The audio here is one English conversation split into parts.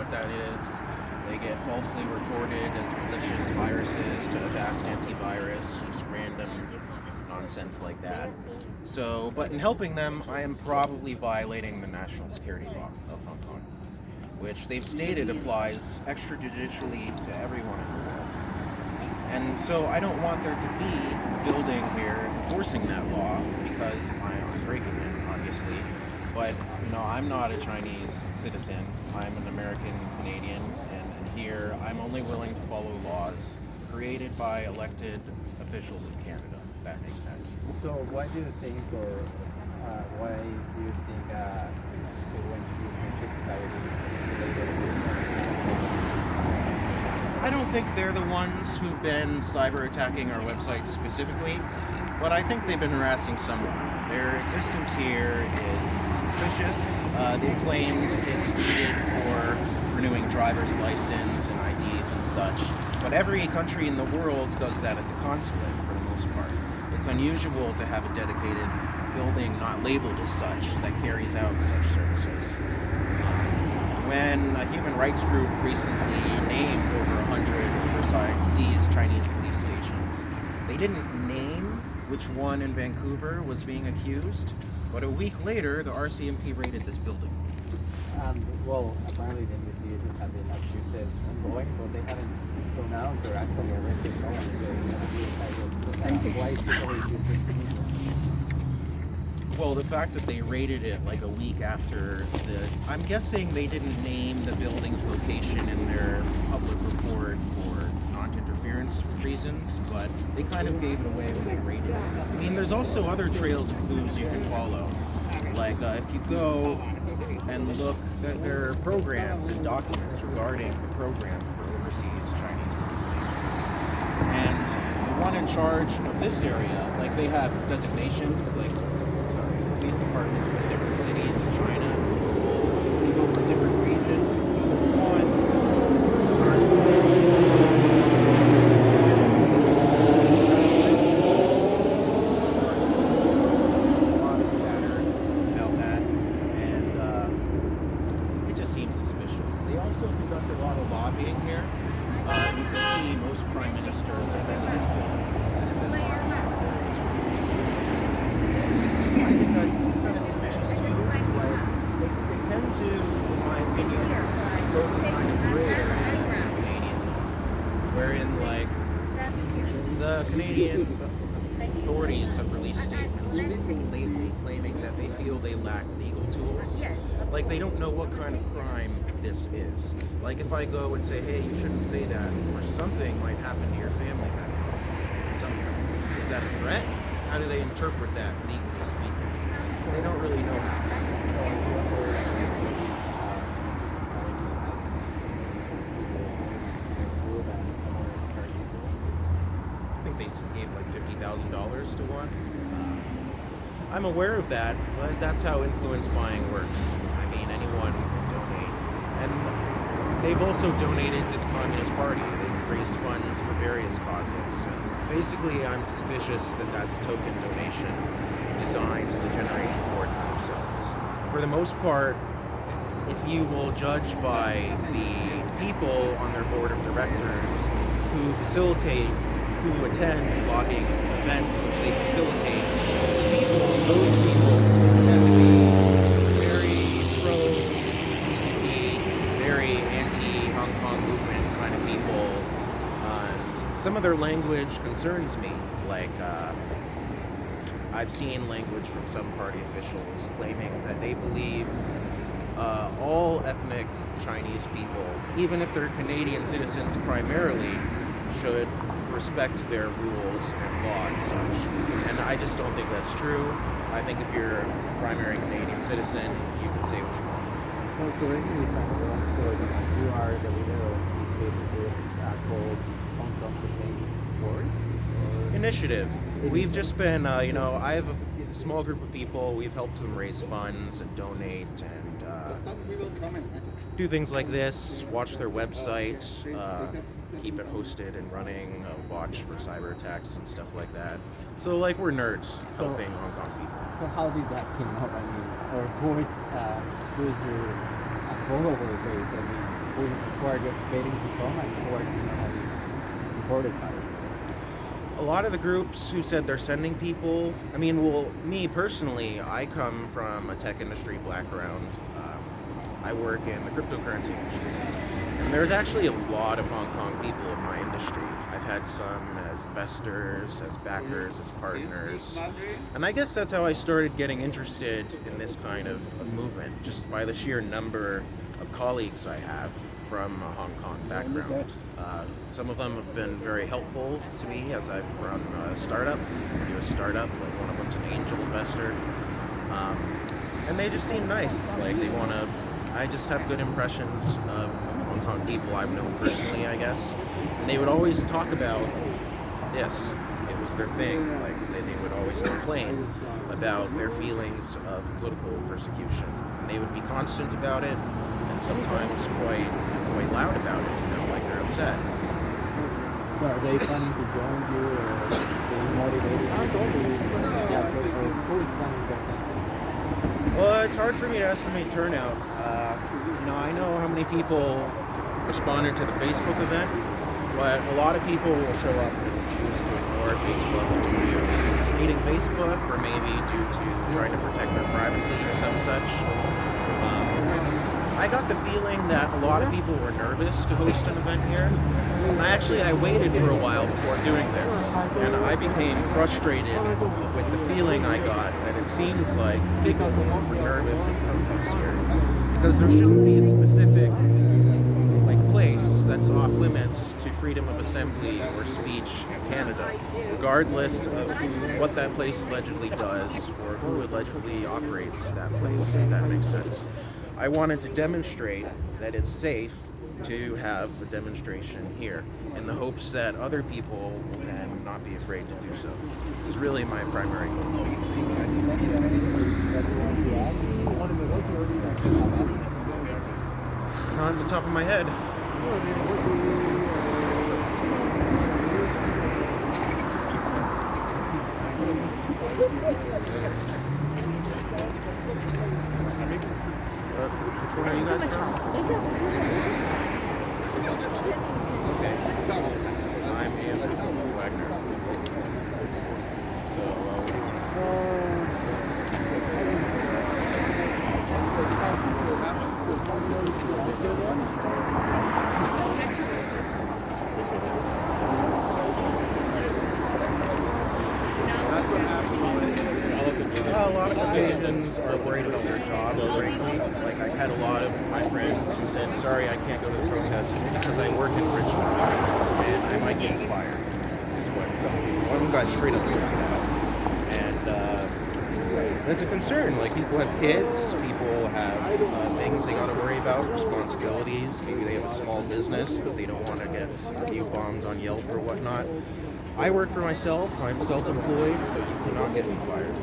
what that is. They get falsely reported as malicious viruses to Avast antivirus, just random nonsense like that. So, but in helping them, I am probably violating the national security law of Hong Kong, which they've stated applies extrajudicially to everyone in the world. And so I don't want there to be a building here enforcing that law because I'm breaking it, obviously. But, I'm not a Chinese citizen. I'm an American Canadian, and here I'm only willing to follow laws created by elected officials of Canada, if that makes sense. So why do you think, when you I don't think they're the ones who've been cyber attacking our website specifically, but I think they've been harassing someone. Their existence here is suspicious. They've claimed it's needed for renewing driver's license and IDs and such, but every country in the world does that at the consulate for the most part. It's unusual to have a dedicated building not labeled as such that carries out such services. When a human rights group recently named over 100 overseas Chinese police stations, they didn't name which one in Vancouver was being accused, but a week later, the RCMP raided this building. Apparently the investigations have been accusations ongoing, but they haven't pronounced or actually arrested no one. So why is people accusing? Well, the fact that they raided it like a week after I'm guessing they didn't name the building's location in their public report for non-interference reasons, but they kind of gave it away when they raided it. I mean, there's also other trails of clues you can follow. Like if you go and look, there are programs and documents regarding the program for overseas Chinese police stations. And the one in charge of this area, like they have designations, like police departments for different cities in China. They go for different regions. So there's one charge of a lot of chatter about that, and it just seems suspicious. They also conduct a lot of lobbying here. You can see most prime ministers have been in this building. I think it's kind of suspicious too. They tend to, in my opinion, go to kind of gray area in Canadian law, wherein the Canadian authorities have released statements lately claiming that they feel they lack legal tools. Like they don't know what kind of crime this is. Like if I go and say, hey, you shouldn't say that, or something might happen to your family member. Something. Is that a threat? How do they interpret that legally speaking? They don't really know how. I think they gave like $50,000 to one. I'm aware of that, but that's how influence buying works. I mean, anyone can donate. And they've also donated to the Communist Party. They've raised funds for various causes. And basically, I'm suspicious that that's a token donation designed to generate support for themselves. For the most part, if you will judge by the people on their board of directors who attend lobbying events which they facilitate, those people tend to be very pro-CCP, very anti-Hong Kong movement kind of people. And some of their language concerns me. Like, I've seen language from some party officials claiming that they believe all ethnic Chinese people, even if they're Canadian citizens primarily, should respect their rules and law and such. And I just don't think that's true. I think if you're a primary Canadian citizen, you can say what you want. So correctly, if I'm wrong, so you are the leader of this Facebook group called Hong Kong Defense Force? Initiative. We've just been, I have a small group of people. We've helped them raise funds and donate and do things like this, watch their website, keep it hosted and running, watch for cyber attacks and stuff like that. So, we're nerds helping Hong Kong people. So how did that come up? I mean, or who is your follower base? I mean, who who are just waiting to come and who are supported by it? A lot of the groups who said they're sending people, I mean, well, me personally, I come from a tech industry background. I work in the cryptocurrency industry. And there's actually a lot of Hong Kong people in my industry. I've had some as investors, as backers, as partners. And I guess that's how I started getting interested in this kind of movement, just by the sheer number of colleagues I have from a Hong Kong background. Some of them have been very helpful to me as I've run a startup, like one of them's an angel investor. And they just seem nice, like they want to, I just have good impressions of Hong Kong people I've known personally, I guess. And they would always talk about this. It was their thing. Like they would always complain about their feelings of political persecution. And they would be constant about it, and sometimes quite loud about it. Like they're upset. So are they planning to join you or being motivated? Who is planning to join? Well, it's hard for me to estimate turnout. I know how many people responded to the Facebook event, but a lot of people will show up and choose to ignore Facebook due to hating Facebook or maybe due to trying to protect their privacy or some such. I got the feeling that a lot of people were nervous to host an event here. And I waited for a while before doing this, and I became frustrated with the feeling I got that it seems like people were nervous to protest here. Because there shouldn't be a specific place that's off limits to freedom of assembly or speech in Canada, regardless of what that place allegedly does or who allegedly operates that place, if that makes sense. I wanted to demonstrate that it's safe to have a demonstration here in the hopes that other people can not be afraid to do so. This is really my primary goal. Not off the top of my head. Which one are you guys from? Okay. I'm Andrew Wagner. A lot of Canadians are worried about their jobs, frankly. Like, I had a lot of my friends who said, sorry, I can't go to the protest because I work in Richmond and I might get fired, is what some people, one guy straight up told me that. And that's a concern. Like, people have kids, people have things they got to worry about, responsibilities. Maybe they have a small business that they don't want to get review bombs on Yelp or whatnot. I work for myself. I'm self-employed, so you cannot get me fired.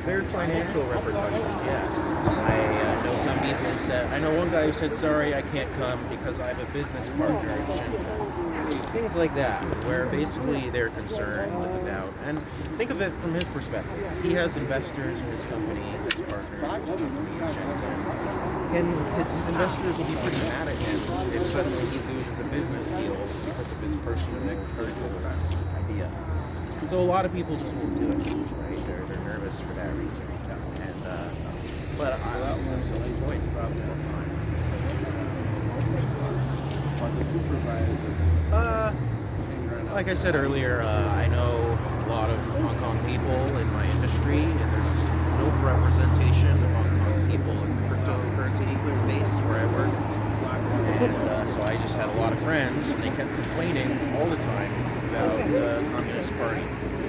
There are financial repercussions, yeah. I know some people who said, I know one guy who said, sorry, I can't come because I have a business partner in Shenzhen. Things like that, where basically they're concerned about, and think of it from his perspective. He has investors in his company, his partner in his company in Shenzhen. His investors will be pretty mad at him if suddenly he loses a business deal because of his personal idea. So a lot of people just won't do it, right? They're nervous for that reason. And but I'm self-employed probably all the time. Like I said earlier, I know a lot of Hong Kong people in my industry, and there's no representation of Hong Kong people in the cryptocurrency space where I work. And so I just had a lot of friends, and they kept complaining all the time about the Communist Party.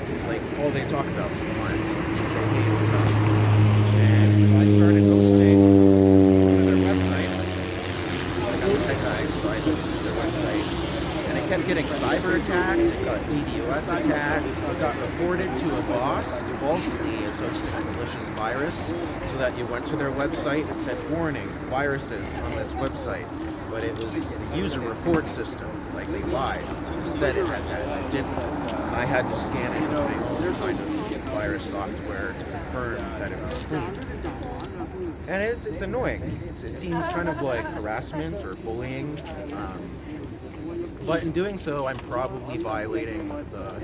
It's like all they talk about sometimes. They say, hey, what's up? And so I started hosting one of their websites. Like I'm a tech guy, so I hosted their website. and it kept getting cyber attacked, it got DDoS attacked, it got reported to a boss falsely as hosting a malicious virus, so that you went to their website and said, warning, viruses on this website. But it was a user report system, like they lied. They said it had that, and it didn't. I had to scan it with my own kind of virus software to confirm that it was clean. And it's annoying. It seems kind of like harassment or bullying. But in doing so, I'm probably violating the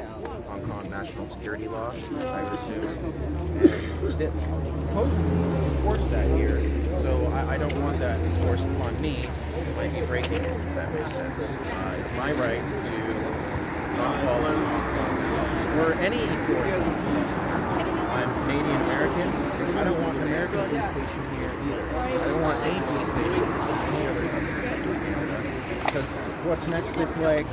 Hong Kong national security law, I would assume. And that supposedly enforce that here. So I don't want that enforced upon me. It might be breaking it, if that makes sense. It's my right to not follow Hong Kong laws or any foreign laws. I'm Canadian American. I don't want an American police station here either. I don't want any police stations in any other country in Canada. Because what's next if, like,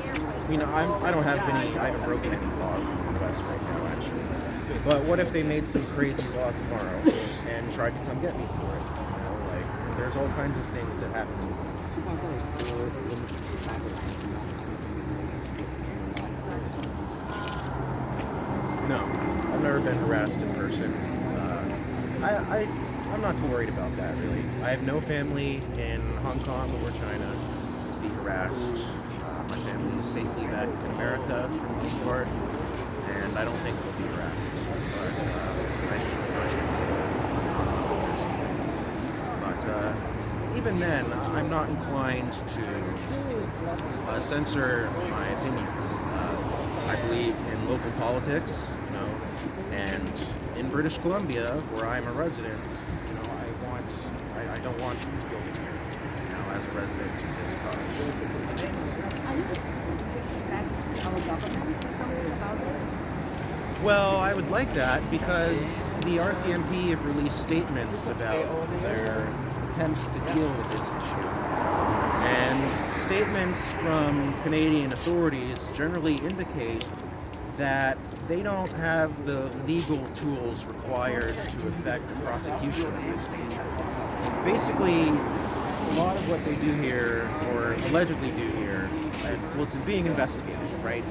I don't have any, I haven't broken any laws in the US right now, actually. But what if they made some crazy law tomorrow and tried to come get me for it? Like, there's all kinds of things that happen to me. No, I've never been harassed in person. I'm not too worried about that, really. I have no family in Hong Kong or China to be harassed. My family is safely back in America for the most part, and I don't think they'll be harassed. But I shouldn't say that. But even then, I'm not inclined to censor my opinions. I believe in local politics, and in British Columbia, where I'm a resident, I don't want this building here, as a resident of this college. Are you expecting our government to do something about it? Well, I would like that because the RCMP have released statements about their attempts to deal with this issue. And statements from Canadian authorities generally indicate that they don't have the legal tools required to effect a prosecution of this nature. Basically, a lot of what they do here, or allegedly do here, it's being investigated, right?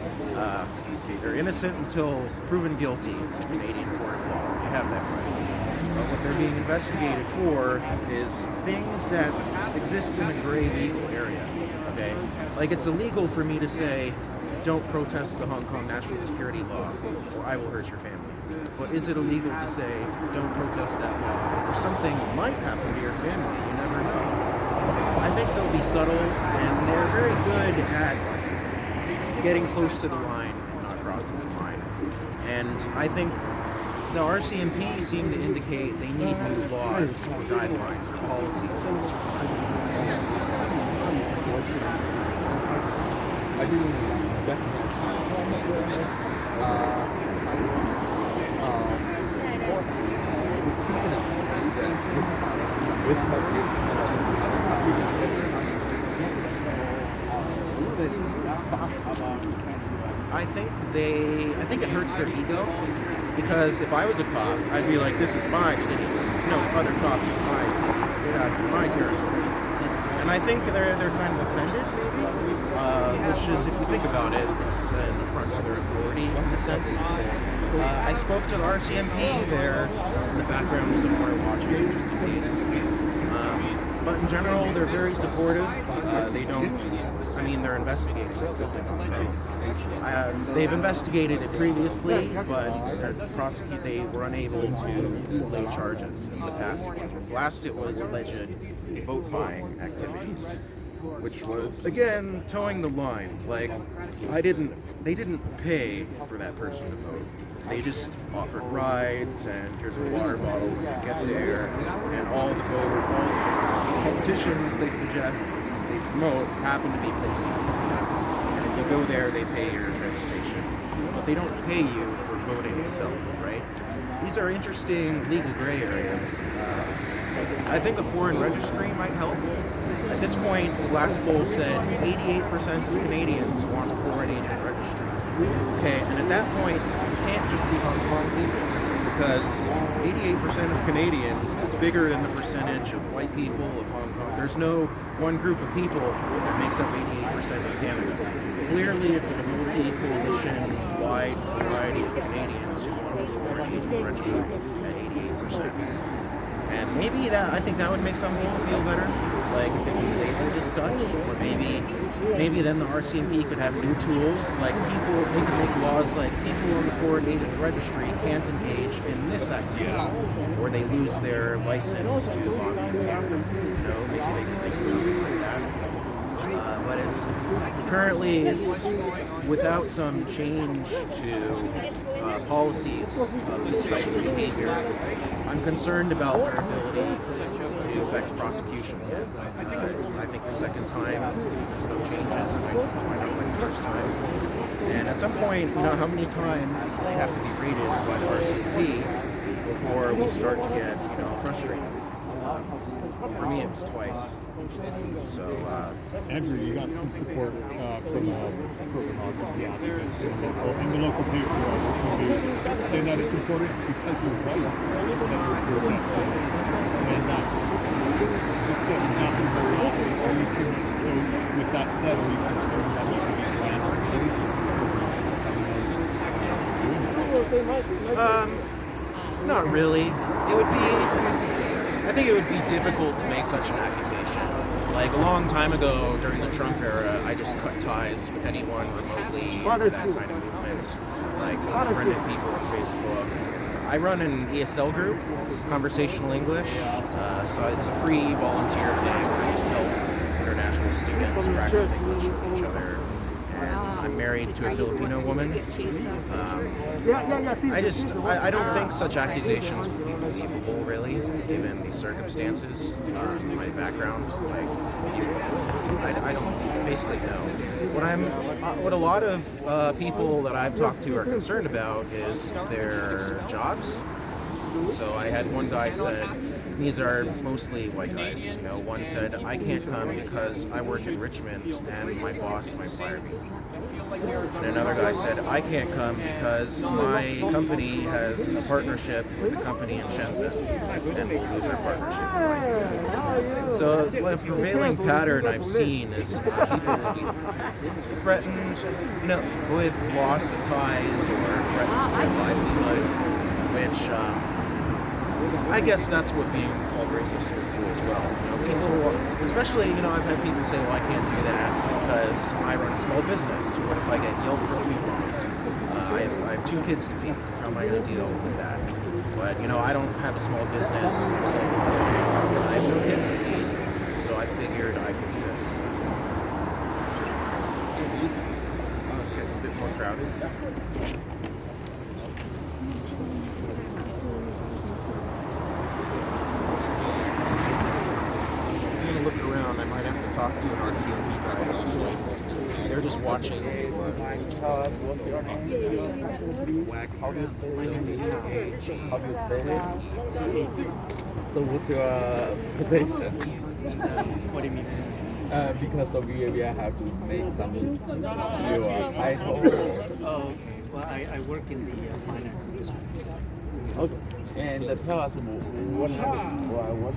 They're innocent until proven guilty in the Canadian court of law. They have that right. But what they're being investigated for is things that exist in a gray legal area, okay? Like, it's illegal for me to say, don't protest the Hong Kong national security law, or I will hurt your family. But is it illegal to say, don't protest that law, or something might happen to your family? You never know. I think they'll be subtle, and they're very good at getting close to the line and not crossing the line. And I think the RCMP seem to indicate they need new laws or guidelines or policies in this regard. I do I think it hurts their ego, because if I was a cop, I'd be like, this is my city. There's no other cops in my city. Get out of my territory. And I think they're kind of offended, maybe, which is, if you think about it, it's an affront to their authority, in a sense. I spoke to the RCMP there in the background somewhere watching, just in case. But in general, they're very supportive. They're investigating this building. They've investigated it previously, but they were unable to lay charges in the past. Last, it was alleged vote buying activities, which was, again, towing the line. Like, they didn't pay for that person to vote. They just offered rides, and here's a water bottle when you get there, and all the politicians they suggest, they promote, happen to be postseason. And if you go there, they pay your transportation. But they don't pay you for voting itself, right? These are interesting legal gray areas. I think a foreign registry might help. At this point, the last poll said 88% of Canadians want a foreign agent registry. Okay, and at that point, it can't just be Hong Kong people, because 88% of Canadians is bigger than the percentage of white people of Hong Kong. There's no one group of people that makes up 88% of Canada. clearly it's a multi-coalition wide variety of Canadians who want to forward agent registry at 88%. And maybe I think that would make some people feel better, like if it was labeled as such, or maybe then the RCMP could have new tools, like they could make laws like people on the forward agent registry can't engage in this activity, or they lose their license to lobby in Canada. You know, maybe they could do something like that. But it's without some change to policies of this type of behavior. I'm concerned about their ability to affect prosecution. I think the second time there's no changes might not like the first time. And at some point, you know, how many times they have to be rated by the RCMP before we start to get, you know, frustrated. For me, it was twice. So, Andrew, you got some support from democracy activists in the local paper, Richmond News, saying that it's important because you're right that you're protesting, and that this doesn't happen very often. So, with that said, are you concerned that you could be planned racist? not really. I think it would be difficult to make such an accusation. Like a long time ago during the Trump era, I just cut ties with anyone remotely into that kind of movement. Like unfriended people on Facebook. I run an ESL group, Conversational English, so it's a free volunteer thing where I just help international students practice English with each other. And I'm married to a Filipino woman. I don't think such accusations would be believable, really, given the circumstances, my background. Like, I don't basically know. What a lot of people that I've talked to are concerned about is their jobs. So I had one guy said, these are mostly white guys, you know, one said, I can't come because I work in Richmond and my boss might fire me. And another guy said, I can't come because my company has a partnership with a company in Shenzhen and we'll lose our partnership. So the prevailing pattern I've seen is people will be threatened, you know, with loss of ties or threats to their livelihood, which I guess that's what being called racist would do as well. You know, people, especially, you know, I've had people say, well, I can't do that because I run a small business. What if I get yelled or bombed? I have 2 kids to feed. How am I going to deal with that? But, you know, I don't have a small business. I'm self-employed. I have no kids to feed, so I figured I could do this. Oh, it's getting a bit more crowded. Look around, I might have to talk to an RCMP guy at some point. They're just watching. How do you spell it? So what's your position? What do you mean? Because of you, we have to make some your title. Oh, well, I work in the finance industry. Okay. And tell us what happened. What